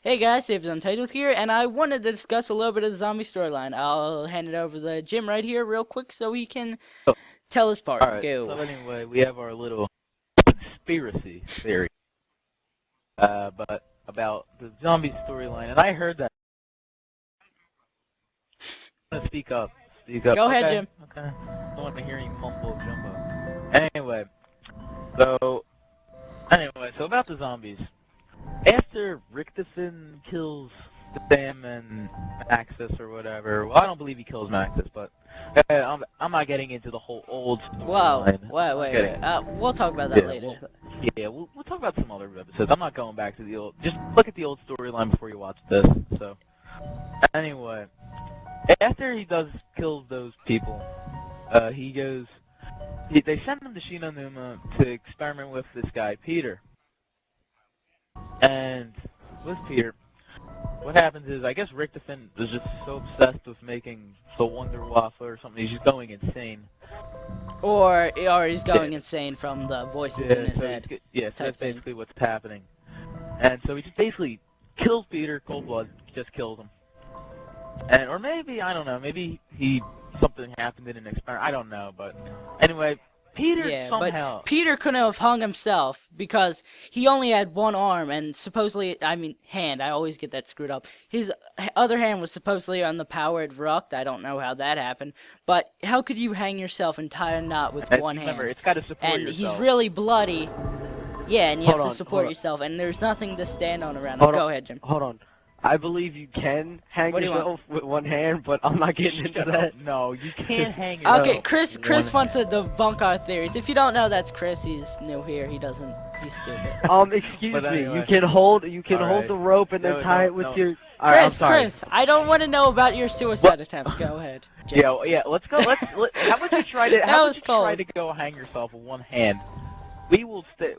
Hey guys, Saves Untitled here, and I wanted to discuss a little bit of the zombie storyline. I'll hand it over to Jim right here real quick so he can Oh, tell his part. alright, Go. so anyway, we have our little conspiracy theory, but about the zombie storyline, and I heard that. Speak up, speak up. Go okay, ahead, Jim. Okay, I don't want to hear you mumble jumbo. So about the zombies. After Richtofen kills Sam and Maxis or whatever, well, I don't believe he kills Maxis, but I'm not getting into the whole old Whoa, storyline. wait. We'll talk about that later. We'll talk about some other episodes. I'm not going back to the old. Just look at the old storyline before you watch this. So, anyway, after he kills those people, he goes. They send him to Shinonuma to experiment with this guy Peter. And with Peter, what happens is, I guess Richtofen is just so obsessed with making the Wonder Waffle or something, he's just going insane. Or he's going insane from the voices in his head. So that's basically what's happening. And so he just basically kills Peter, cold blood, just kills him. And, or maybe, I don't know, maybe something happened in an experiment, I don't know, but anyway, Peter somehow... But Peter couldn't have hung himself because he only had one arm and supposedly, hand. I always get that screwed up. His other hand was supposedly on the powered ruct. I don't know how that happened. But how could you hang yourself and tie a knot with one hand? Remember, it's got to support yourself. And he's really bloody. Yeah, and you have to support yourself, and there's nothing to stand on around him. Go ahead, Jim. Hold on. I believe you can hang yourself with one hand, but I'm not getting into that. No, you can't hang yourself. Okay, Chris wants to debunk our theories. If you don't know, that's Chris. He's new here. He's stupid. Excuse me. You can hold the rope and then tie it with your... Chris, I don't want to know about your suicide attempts. Go ahead. Jim. Yeah, let's go. How about you try to go hang yourself with one hand? We will stay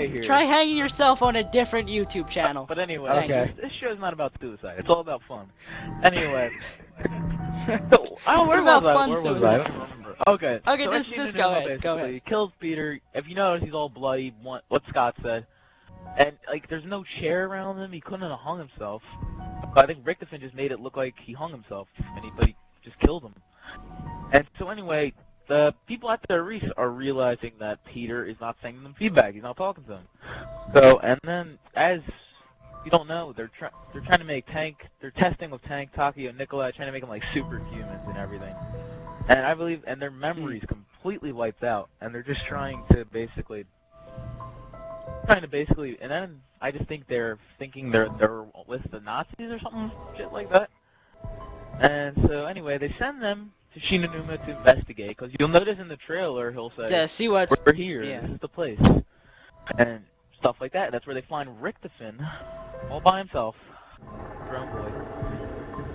here. Try hanging yourself on a different YouTube channel. But anyway, this show's not about suicide. It's all about fun. Anyway. Where was I? I don't remember. Okay, just go ahead. Go ahead. He kills Peter. If you notice, he's all bloody. What Scott said. And, there's no chair around him. He couldn't have hung himself. But I think Richtofen just made it look like he hung himself. But he just killed him. And so anyway... The people at the Reese are realizing that Peter is not sending them feedback. He's not talking to them. So, and then, as you don't know, they're trying to make Tank. They're testing with Tank, Takio, and Nikolai, trying to make them like superhumans and everything. And I believe, and their memories completely wiped out. And they're just trying to basically, and then I just think they're thinking they're with the Nazis or something, shit like that. And so anyway, they send them to Shinonuma to investigate, because you'll notice in the trailer he'll say, to see what's... we're here, this is the place, and stuff like that. That's where they find Richtofen, all by himself, drone boy,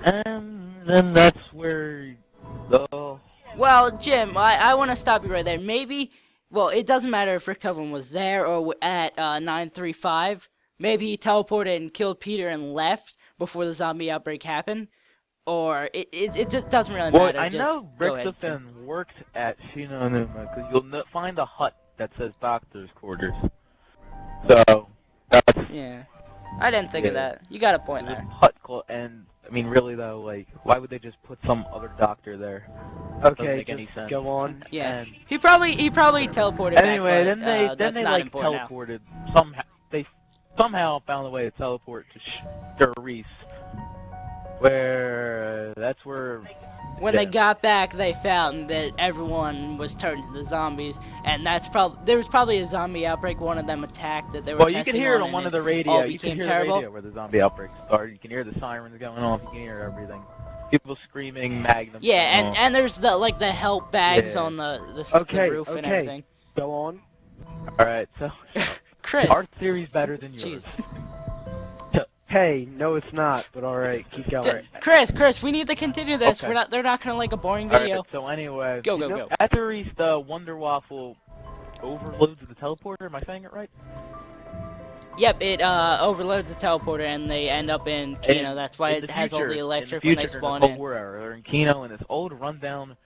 and then that's where the... Well, Jim, I want to stop you right there. Maybe, well, it doesn't matter if Richtofen was there or at 935. Maybe he teleported and killed Peter and left before the zombie outbreak happened. Or it doesn't really matter. Well, I know Richtofen worked at Shinonuma, because you'll find a hut that says doctor's quarters. So, that's... Yeah. I didn't think of that. You got a point there. Hut and, I mean, really though, why would they just put some other doctor there? Okay, doesn't make any sense. Go on. Yeah. He probably teleported anyway, back, then they teleported. They somehow found a way to teleport to Reese. That's where... When they got back, they found that everyone was turned into zombies, and there was probably a zombie outbreak. One of them attacked that they were. Well, you can hear it on one of the radio. You can hear the radio where the zombie outbreak started. You can hear the sirens going off. You can hear everything. People screaming, Magnum. Yeah, and there's the help bags on the roof and everything. Go on. All right, so Chris, our theory's better than yours. Jesus. Hey, no, it's not. But all right, keep going. Chris, we need to continue this. Okay. They're not gonna like a boring video. Right, so anyway, go. At the Reese, the Wonder Waffle overloads the teleporter. Am I saying it right? Yep, it overloads the teleporter, and they end up in Kino. That's why it has all the electric when they spawn in. They're in Kino in this old rundown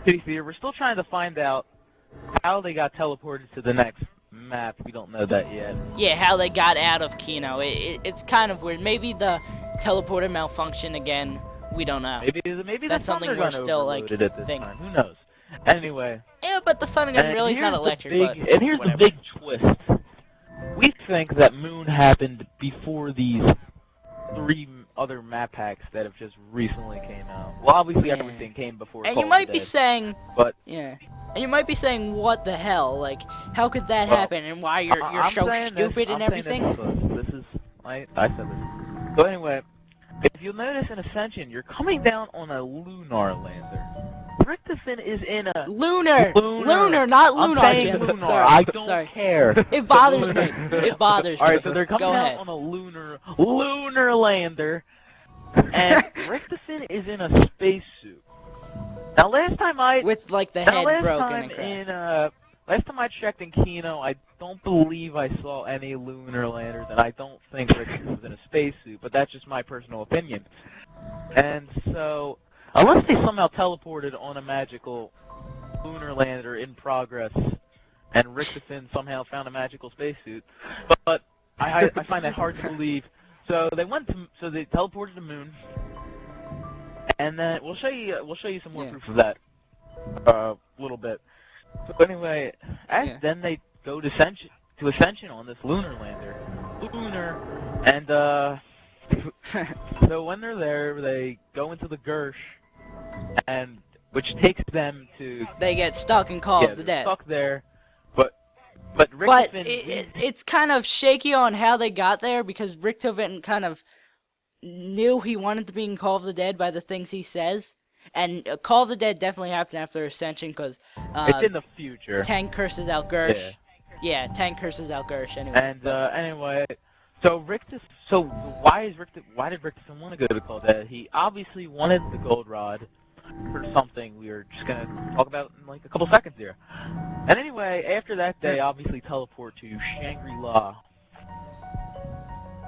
city theater. We're still trying to find out how they got teleported to the next map. We don't know that yet. Yeah, how they got out of Kino. It's kind of weird. Maybe the teleporter malfunction again. We don't know. Maybe That's the something thunder we're gun still, like, overloaded at this thinking. time. Who knows? Anyway. Yeah, but the thunder gun really is not electric. And here's the big twist. We think that Moon happened before these 3 other map packs that have just recently came out. Well, obviously everything came before. And you might be saying, but yeah. And you might be saying, what the hell? Like, how could that happen? And why you're so stupid and everything? This is I said this. So anyway, if you'll notice in Ascension, you're coming down on a lunar lander. Richtofen is in a lunar, not lunar. I'm saying Jim. lunar. Sorry. I don't care. It bothers me. It bothers me. All right, so they're coming out on a lunar lander, and Richtofen is in a spacesuit. Now, last time with like the head broken. Last time I checked in Kino, I don't believe I saw any lunar landers, and I don't think Richtofen was in a spacesuit. But that's just my personal opinion. And so, unless they somehow teleported on a magical lunar lander in progress, and Richtofen somehow found a magical spacesuit, but I find that hard to believe. So they teleported to the moon, and then we'll show you some more proof of that a little bit. So anyway, then they go to Ascension on this lunar lander, and so when they're there, they go into the Gersh, and which takes them to. They get stuck and Call of the Dead. Stuck there, but Richtofen. But it's kind of shaky on how they got there because Richtofen kind of knew he wanted to be in Call of the Dead by the things he says, and Call of the Dead definitely happened after Ascension because it's in the future. Tank curses out Gersh. Yeah, Tank curses out Gersh anyway. And anyway. So why did Richtofen want to go to the Call of the Dead? He obviously wanted the gold rod for something we were just gonna talk about in like a couple seconds here. And anyway, after that they obviously teleport to Shangri-La.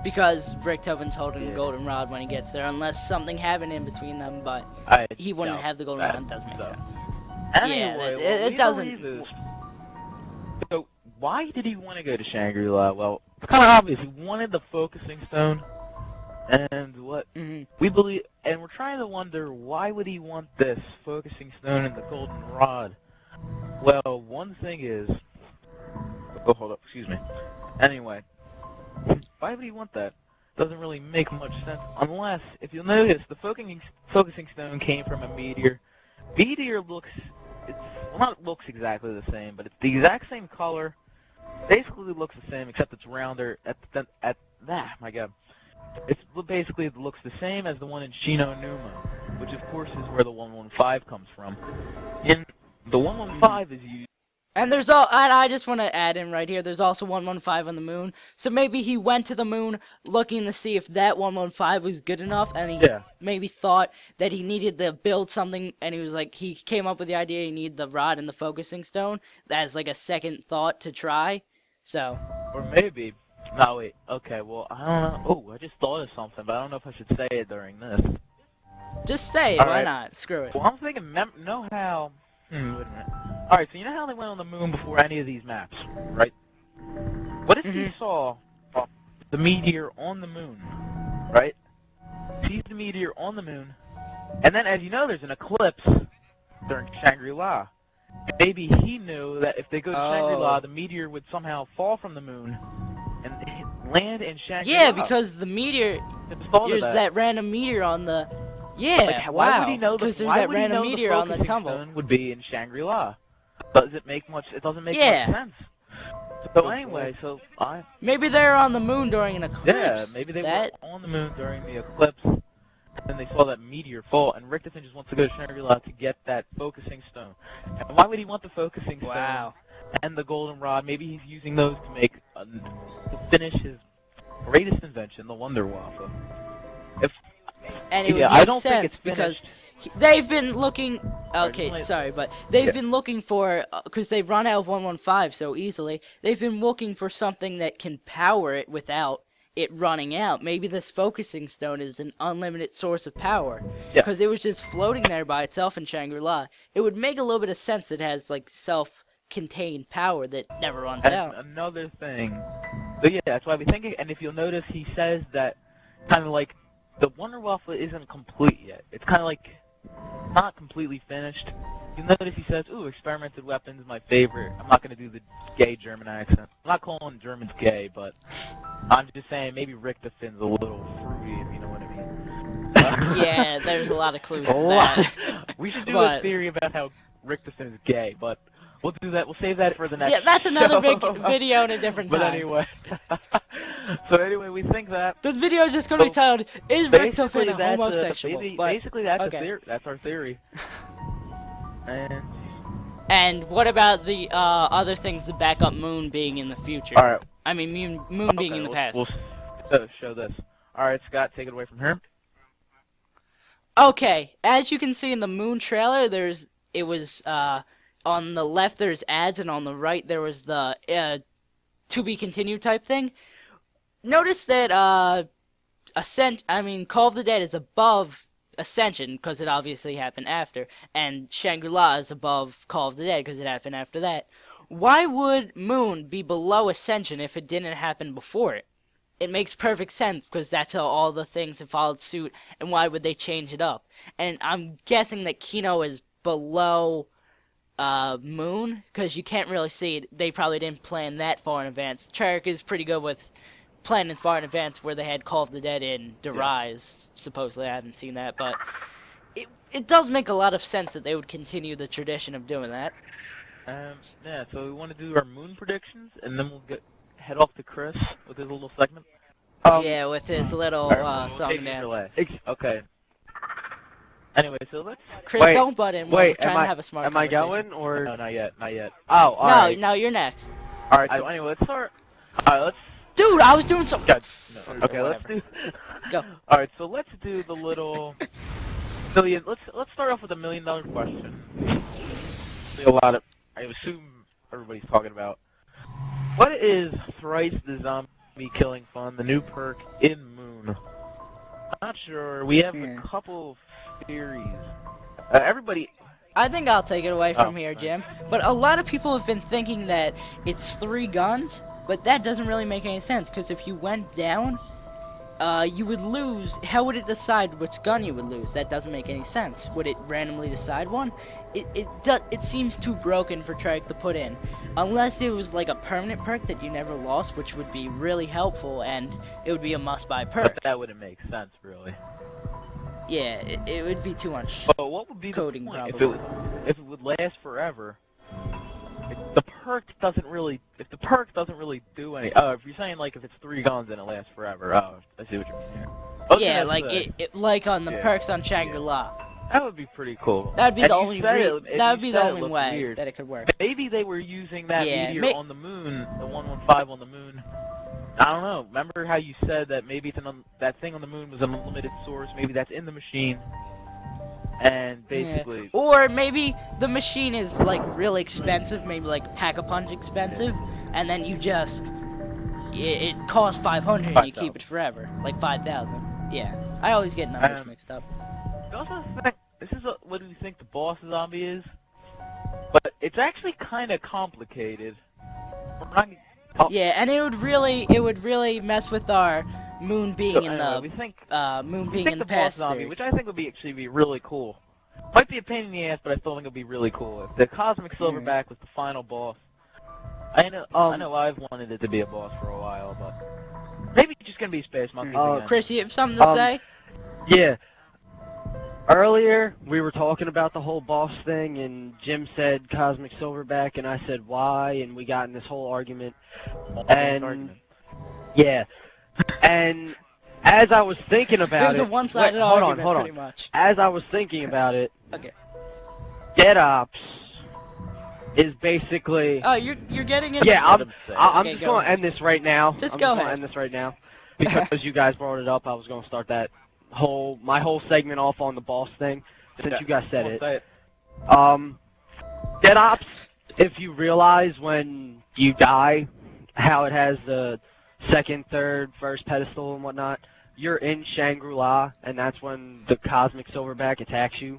Because Richtofen's holding the golden rod when he gets there, unless something happened in between them, but he wouldn't have the golden rod. It doesn't make sense. Anyway, it doesn't. So why did he want to go to Shangri-La? Well, it's kind of obvious. He wanted the focusing stone, and we believe, and we're trying to wonder why would he want this focusing stone and the golden rod? Well, one thing is, hold up, excuse me. Anyway, why would he want that? Doesn't really make much sense unless, if you'll notice, the focusing stone came from a meteor. Meteor looks exactly the same, but it's the exact same color. Basically looks the same, except it's rounder. My God, it looks the same as the one in Shino Numa, which of course is where the 115 comes from. In the 115 is used. And I just want to add in right here, there's also 115 on the moon. So maybe he went to the moon looking to see if that 115 was good enough, and he maybe thought that he needed to build something, and he came up with the idea he needed the rod and the focusing stone as like a second thought to try. So. Or maybe. No, wait. Okay, well, I don't know. Oh, I just thought of something, but I don't know if I should say it during this. Just say it. Why not? Screw it. Well, I'm thinking, wait a minute. Alright, so you know how they went on the moon before any of these maps, right? What if he saw the meteor on the moon, right? Sees the meteor on the moon, and then, as you know, there's an eclipse during Shangri-La. Maybe he knew that if they go to Shangri-La, the meteor would somehow fall from the moon and land in Shangri-La. Yeah, because the meteor, there's that random meteor on the... Yeah, why would he know because there's that random meteor on the tumble. Stone would be in Shangri-La. It doesn't make much sense. So anyway, maybe they were on the moon during an eclipse. Yeah, maybe they were on the moon during the eclipse, and then they saw that meteor fall, and Richtofen just wants to go to Shangri-La to get that focusing stone. And why would he want the focusing stone and the golden rod? Maybe he's using those to finish his greatest invention, the Wonder Waffle. And it would make sense because they've been looking. Okay, sorry, but they've been looking for because they've run out of 115 so easily. They've been looking for something that can power it without it running out. Maybe this focusing stone is an unlimited source of power because it was just floating there by itself in Shangri-La. It would make a little bit of sense. It has like contained power that never runs And out. another thing, so yeah, that's why we think it, and if you'll notice, he says that kind of like the Wonder Waffle isn't complete yet. It's kind of like not completely finished. You'll notice he says, ooh, experimented weapons, my favorite. I'm not going to do the gay German accent. I'm not calling Germans gay, but I'm just saying maybe Richtofen's a little fruity, if you know what I mean. Yeah, there's a lot of clues A to lot. that. We should do But- a theory about how Richtofen is gay, but we'll do that. We'll save that for the next Yeah, that's another show. big video in a different But time. anyway. So anyway, we think that The video is just going to be titled, Is Richtofen a homosexual? But- basically that's okay. a theory. That's our theory. And what about the other things that back up Moon being in the future? Alright. I mean, Moon being in the past. We'll show this. Alright, Scott, take it away from here. Okay, as you can see in the Moon trailer, it was on the left there's ads, and on the right there was the to be continued type thing. Notice that Call of the Dead is above Ascension because it obviously happened after, and Shangri-La is above Call of the Dead because it happened after that. Why would Moon be below Ascension if it didn't happen before it? It makes perfect sense because that's how all the things have followed suit, and why would they change it up? And I'm guessing that Kino is below Moon because you can't really see it. They probably didn't plan that far in advance. Treyarch is pretty good with planning far in advance, where they had Call of the Dead in The Rise. Supposedly, I haven't seen that, but it does make a lot of sense that they would continue the tradition of doing that. Yeah, so we want to do our Moon predictions, and then we'll head off to Chris with his little segment. Yeah, with his little We'll song take and it dance. away. Okay. Anyway, so let's... Chris, Wait, don't butt in. Wait, We're trying to have a smart am I conversation. going or? No, not yet, not yet. Oh, No, alright. no, you're next. Alright, so anyway, let's start... Alright, let's... Dude, I was doing something. God, no. Okay, let's Whatever. do... Go. Alright, so let's do the little... million... Let's start off with $1 million question. A lot of... I assume everybody's talking about... What is Thrice the Zombie Killing Fun, the new perk in Moon? I'm not sure. We have a couple of theories. Everybody... I think I'll take it away from Oh, here, right. Jim. But a lot of people have been thinking that it's 3 guns, but that doesn't really make any sense, because if you went down, you would lose. How would it decide which gun you would lose? That doesn't make any sense. Would it randomly decide one? It seems too broken for Treyarch to put in. Unless it was like a permanent perk that you never lost, which would be really helpful, and it would be a must-buy perk. But that wouldn't make sense, really. Yeah, it would be too much. But what would be Coding, the point probably. if it would last forever? If the perk doesn't really do any. Oh, if you're saying like if it's 3 guns and it lasts forever. Oh, I see what you mean here. Okay, Yeah, that's like good. like on the Yeah. perks on Shangri-La. That would be pretty cool. That'd be And the you only said it- and that you would be the said it only looked way weird. that it could work. Maybe they were using that Yeah, meteor on the moon, the 115 on the moon. I don't know. Remember how you said that maybe it's that thing on the moon was an unlimited source? Maybe that's in the machine. And basically, Or maybe the machine is like really expensive, maybe like Pack-a-Punch expensive, and then you just it costs 500 and you keep it forever, like 5,000. Yeah, I always get numbers mixed up. I also think this is what do you think the boss zombie is? But it's actually kind of complicated. Yeah, and it would really mess with our moon being So in anyway, we the think moon we being think in the the boss past. zombie, theory. which I think would actually be really cool. Might be a pain in the ass, but I still think it'd be really cool. If the Cosmic Silverback was the final boss, I know I've wanted it to be a boss for a while, but maybe it's just gonna be Space Monkeys again. Chris, you have something to say? Yeah. Earlier, we were talking about the whole boss thing, and Jim said Cosmic Silverback, and I said why, and we got in this whole argument. And yeah, and as I was thinking about It was a one-sided argument, hold on. pretty much. As I was thinking about it, Okay. Dead Ops is basically. Oh, you're getting it. Yeah, I'm Okay, just go going ahead. to end this right now. Just I'm go gonna ahead. end this right now because you guys brought it up. I was going to start that my whole segment off on the boss thing since you guys said it. Dead Ops, if you realize when you die how it has the second, third, first pedestal and whatnot, you're in Shangri-La, and that's when the Cosmic Silverback attacks you.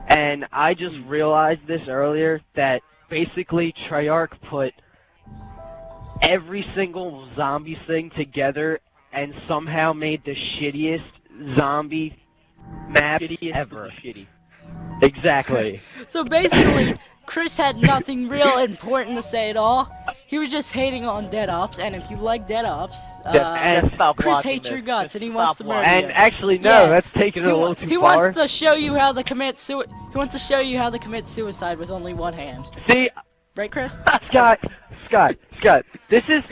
And and I just realized this earlier, that basically Treyarch put every single zombie thing together and somehow made the shittiest zombie map ever. Shitty. Exactly. So basically, Chris had nothing real important to say at all. He was just hating on Dead Ops, and if you like Dead Ops, and Stop Chris watching hates this. your guts, Just and he stop wants to murder watching you. And actually, no, Yeah. that's taking it a little too He far. wants to show you how to commit He wants to show you how to commit suicide with only one hand. See, Right, Chris? Scott, this is...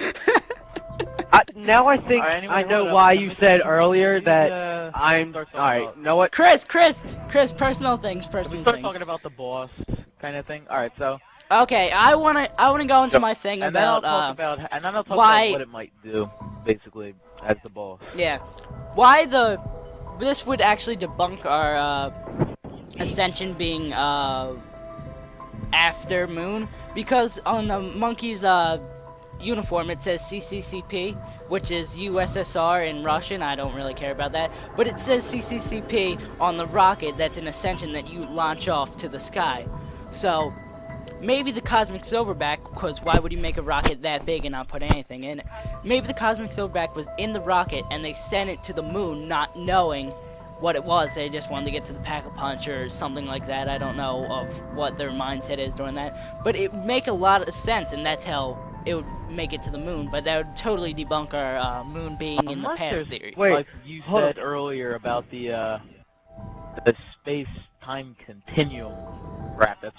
now I think Alright, anyway, I know hold up. why Let you me- said let me- earlier let me, that I'm... start talking Alright, about- you know what? Chris, personal things, If we personal start things. talking about the boss kind of thing, alright, so... Okay, I wanna go into my thing and then I'll about, talk about, and then I'll talk why- about what it might do, basically, as the boss. yeah, why this would actually debunk our, Ascension being, after Moon, because on the monkey's, uniform it says CCCP, which is USSR in Russian. I don't really care about that, but it says CCCP on the rocket that's an Ascension that you launch off to the sky. So maybe the Cosmic Silverback, because why would you make a rocket that big and not put anything in it? Maybe the Cosmic Silverback was in the rocket and they sent it to the moon not knowing what it was. They just wanted to get to the Pack-a-Punch or something like that. I don't know of what their mindset is during that, but it would make a lot of sense, and that's how it would make it to the moon. But that would totally debunk our moon being in the Unless past there's- theory. Wait, like you hold said earlier about the space-time continuum crap, that's...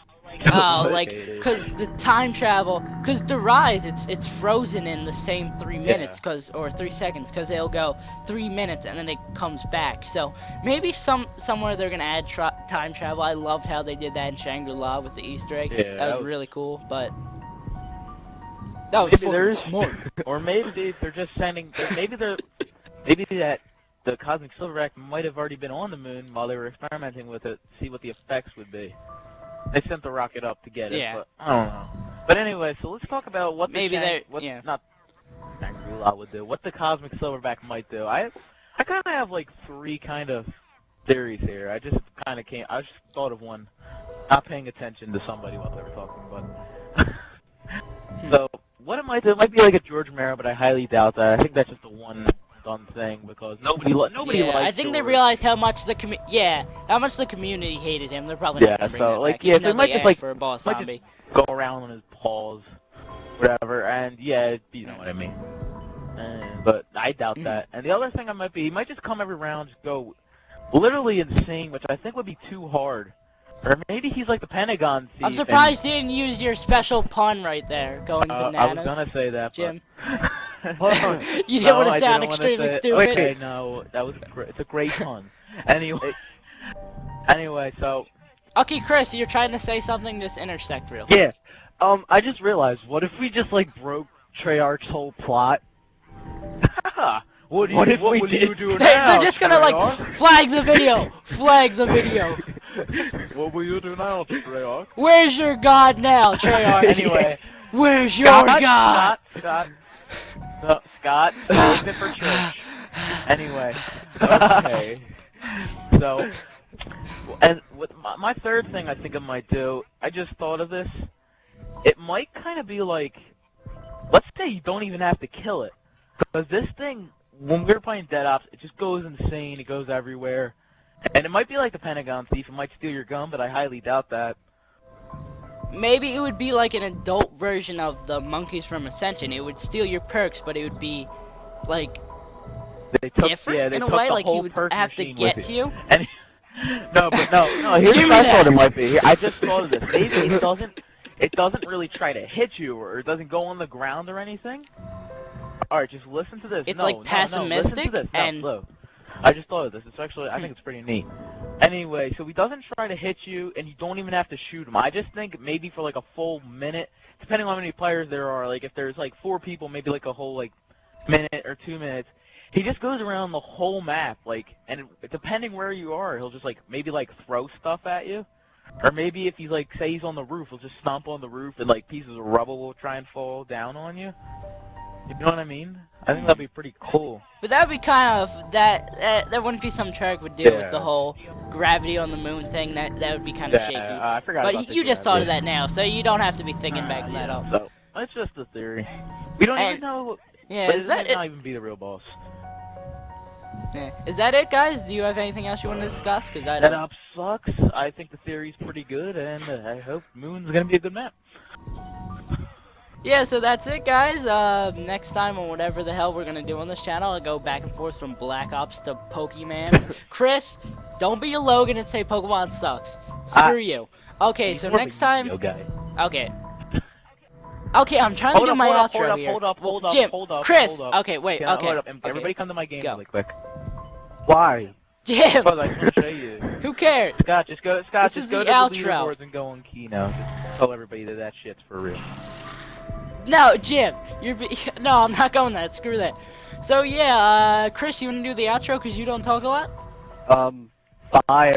Oh, like, cause the time travel, cause the rise, it's frozen in the same 3 minutes, or 3 seconds, cause it'll go 3 minutes and then it comes back. So maybe somewhere they're gonna add time travel. I loved how they did that in Shangri-La with the Easter egg. Yeah, that was was- really cool, but that was Maybe fucking there's- smart. Or maybe they're just sending, maybe that the Cosmic Silverback might have already been on the moon while they were experimenting with it, see what the effects would be. They sent the rocket up to get it, Yeah. but I don't know. But anyway, so let's talk about what Maybe they're- yeah. not Shangri-La would do, what the Cosmic Silverback might do. I kind of have like three kind of theories here. I just thought of one, not paying attention to somebody while they were talking, but so what it might do, it might be like a George Romero, but I highly doubt that. I think that's just a one done thing because nobody Yeah, likes I think they George. realized how much the community hated him. They're probably not Yeah, gonna bring so, that like, back. yeah, even they though might they just, asked like- for a boss might just- zombie. Go around on his paws, whatever, and yeah, you know what I mean. But I doubt that. And the other thing he might just come every round, just go literally insane, which I think would be too hard. Or maybe he's like the Pentagon thief. I'm surprised you didn't use your special pun right there, going I bananas. was gonna say that, Jim. but... Hold on. You No, didn't want I to sound didn't wanna extremely say it. stupid. Okay, no, that was it's a great pun. Anyway, so Okay, Chris, you're trying to say something. Just intersect real. Yeah. I just realized, what if we just, like, broke Treyarch's whole plot? what if we will did- you do They're now? just gonna like Treyarch? flag the video. Flag the video. What will you do now, Treyarch? Where's your god now, Treyarch? Anyway, Where's your Scott, god? Scott, save it for church. Anyway, okay. So, and with my third thing I think I might do, I just thought of this. It might kind of be like, let's say you don't even have to kill it. Because this thing, when we were playing Dead Ops, it just goes insane, it goes everywhere. And it might be like the Pentagon thief, it might steal your gun, but I highly doubt that. Maybe it would be like an adult version of the monkeys from Ascension. It would steal your perks, but it would be like They took, different yeah, they in a took way. the Like whole he would Perk have to machine get with to you. And no, here's Give what me I thought that. it might be. Here, I just thought of this. Maybe it doesn't really try to hit you, or it doesn't go on the ground or anything. Alright, just listen to this. It's no, like no, pessimistic no, listen to this. No, and- look. I just thought of this. It's actually, I think it's pretty neat. Anyway, so he doesn't try to hit you, and you don't even have to shoot him. I just think maybe for like a full minute, depending on how many players there are, like if there's like 4 people, maybe like a whole like minute or 2 minutes, he just goes around the whole map, like, and depending where you are, he'll just like maybe like throw stuff at you, or maybe if he's like, say he's on the roof, he'll just stomp on the roof and like pieces of rubble will try and fall down on you. You know what I mean? I think that'd be pretty cool. But that would be kind of that wouldn't be something Trek would do with Yeah. the whole gravity on the moon thing. That would be kind of shaky. I forgot But about the you just thought of gravity. that now, so you don't have to be thinking back that up. So, it's just a theory. We don't even And- know. Yeah, But is it that might it? not even be the real boss. Yeah. Is that it, guys? Do you have anything else you want to discuss? Because I That don't. up sucks. I think the theory's pretty good, and I hope Moon's gonna be a good map. Yeah, so that's it, guys. Next time or whatever the hell we're gonna do on this channel, I'll go back and forth from Black Ops to Pokemans. Chris, don't be a Logan and say Pokemon sucks. Screw you. Okay, He's so more of a next time. Yu-Gi-Oh guy. Okay. Okay, I'm trying to do my outro here. Hold up, Jim, hold up, Chris. hold up. Okay, wait. Yeah, Okay. hold up. Okay. Everybody come to my game Go. really quick. Why? Jim, Because I want to show you. who cares? Scott, just go. Scott, This just is go the to outro. the leaderboards and go on Kino. Just tell everybody that shit's for real. No, Jim, no, I'm not going that. Screw that. So yeah, Chris, you wanna do the outro because you don't talk a lot? Bye.